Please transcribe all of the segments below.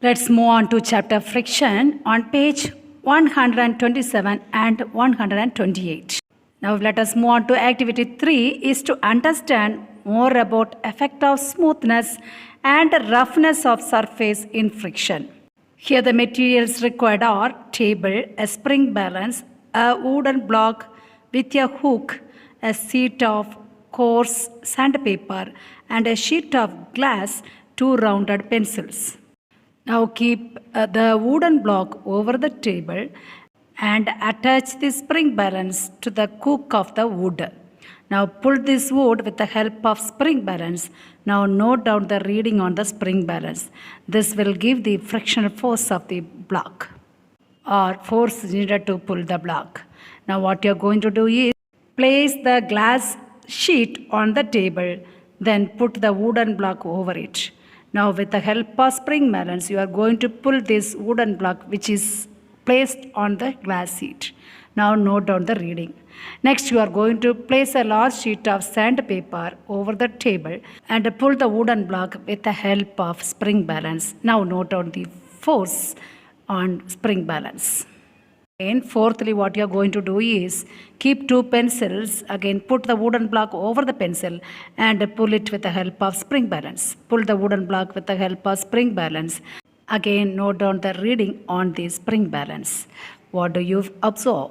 Let's move on to chapter friction on page 127 and 128. Now let us move on to activity 3 is to understand more about effect of smoothness and roughness of surface in friction. Here the materials required are table, a spring balance, a wooden block with a hook, a sheet of coarse sandpaper and a sheet of glass, 2 rounded pencils. Now keep the wooden block over the table and attach the spring balance to the hook of the wood. Now pull this wood with the help of spring balance. Now note down the reading on the spring balance. This will give the frictional force of the block or force needed to pull the block. Now what you are going to do is place the glass sheet on the table, then put the wooden block over it. Now with the help of spring balance, you are going to pull this wooden block which is placed on the glass sheet. Now note down the reading. Next, you are going to place a large sheet of sandpaper over the table and pull the wooden block with the help of spring balance. Now note down the force on spring balance. And fourthly, what you are going to do is keep 2 pencils. Again, put the wooden block over the pencil and pull it with the help of spring balance. Pull the wooden block with the help of spring balance. Again, note down the reading on the spring balance. What do you observe?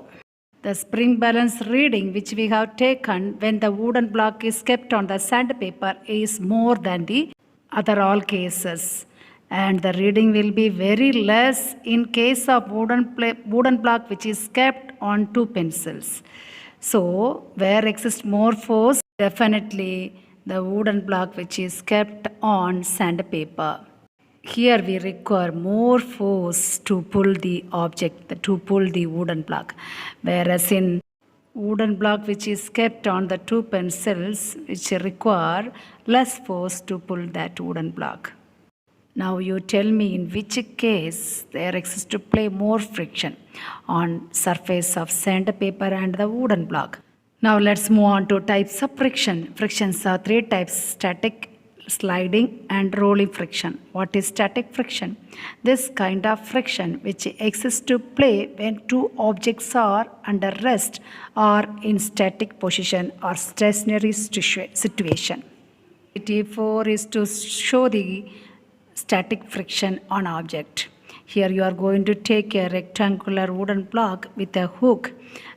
The spring balance reading which we have taken when the wooden block is kept on the sandpaper is more than the other all cases. And the reading will be very less in case of wooden block which is kept on 2 pencils. So, where exists more force? Definitely the wooden block which is kept on sandpaper. Here we require more force to pull the object, to pull the wooden block. Whereas in wooden block which is kept on the 2 pencils which require less force to pull that wooden block. Now you tell me in which case there exists to play more friction on surface of sandpaper and the wooden block. Now let's move on to types of friction. Frictions are 3 types: static, sliding and rolling friction. What is static friction? This kind of friction which exists to play when 2 objects are under rest or in static position or stationary situation. Activity 4 is to show the static friction on object. Here you are going to take a rectangular wooden block with a hook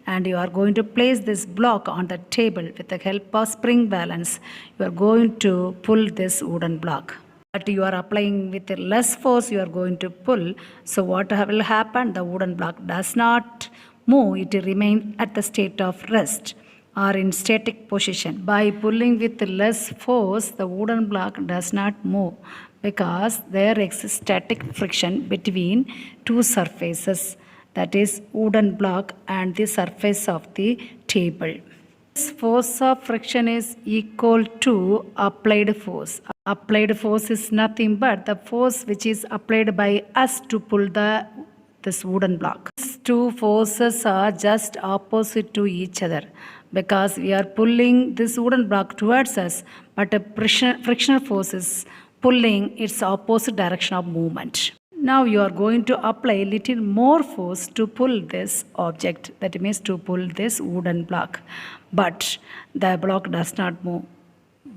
and you are going to place this block on the table with the help of spring balance. You are going to pull this wooden block. But you are applying with less force you are going to pull. So what will happen? The wooden block does not move. It remains at the state of rest or in static position. By pulling with less force, the wooden block does not move because there exists static friction between 2 surfaces, that is wooden block and the surface of the table. This force of friction is equal to applied force. Applied force is nothing but the force which is applied by us to pull this wooden block. These 2 forces are just opposite to each other because we are pulling this wooden block towards us, but a frictional force is pulling its opposite direction of movement. Now you are going to apply little more force to pull this object, that means to pull this wooden block, but the block does not move.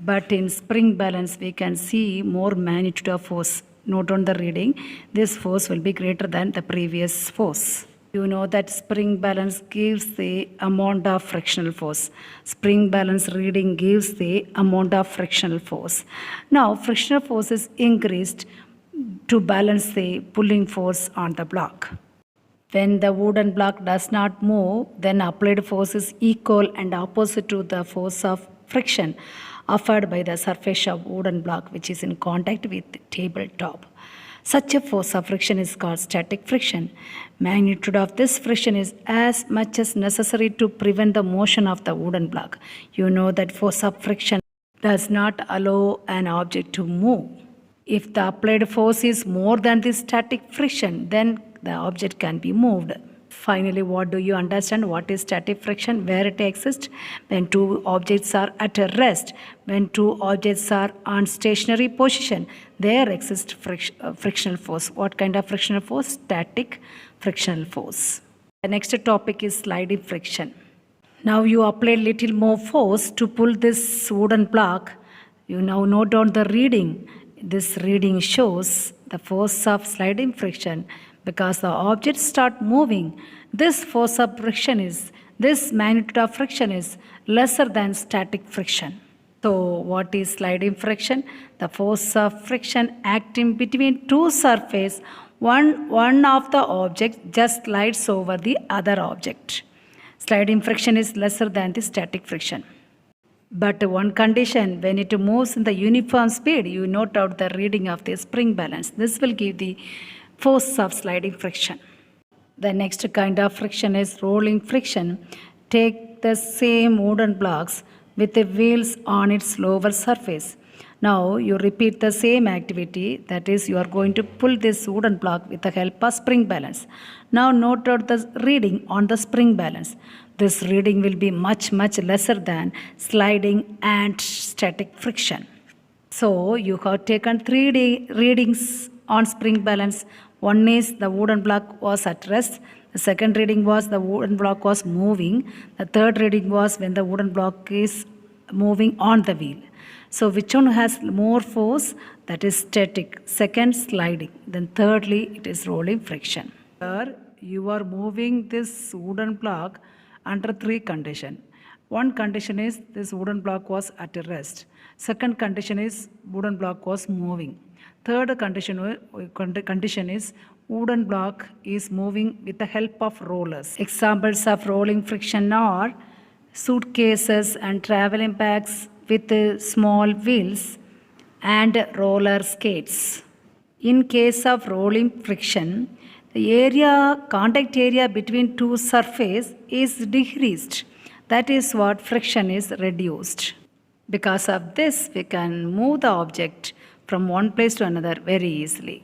But in spring balance we can see more magnitude of force. Note on the reading, this force will be greater than the previous force. You know that spring balance gives the amount of frictional force. Spring balance reading gives the amount of frictional force. Now frictional force is increased to balance the pulling force on the block. When the wooden block does not move, then applied force is equal and opposite to the force of friction offered by the surface of wooden block which is in contact with the tabletop. Such a force of friction is called static friction. Magnitude of this friction is as much as necessary to prevent the motion of the wooden block. You know that force of friction does not allow an object to move. If the applied force is more than the static friction, then the object can be moved. Finally, what do you understand? What is static friction? Where it exists? When two objects are at a rest, when two objects are on stationary position, there exists frictional force. What kind of frictional force? Static frictional force. The next topic is sliding friction. Now you apply little more force to pull this wooden block. You now note down the reading. This reading shows the force of sliding friction because the objects start moving. This force of friction this magnitude of friction is lesser than static friction. So what is sliding friction? The force of friction acting between two surfaces. One of the objects just slides over the other object. Sliding friction is lesser than the static friction. But one condition, when it moves in the uniform speed, you note out the reading of the spring balance. This will give the force of sliding friction. The next kind of friction is rolling friction. Take the same wooden blocks with the wheels on its lower surface. Now you repeat the same activity, that is, you are going to pull this wooden block with the help of spring balance. Now note out the reading on the spring balance. This reading will be much lesser than sliding and static friction. So you have taken 3 readings on spring balance. One is the wooden block was at rest. The second reading was the wooden block was moving. The third reading was when the wooden block is moving on the wheel. So which one has more force? That is static. Second, sliding. Then thirdly, it is rolling friction. Here you are moving this wooden block under 3 conditions. One condition is this wooden block was at rest. Second condition is wooden block was moving. Third condition is wooden block is moving with the help of rollers. Examples of rolling friction are suitcases and traveling bags with small wheels and roller skates. In case of rolling friction, the contact area between two surfaces is decreased. That is what friction is reduced. Because of this, we can move the object from one place to another very easily.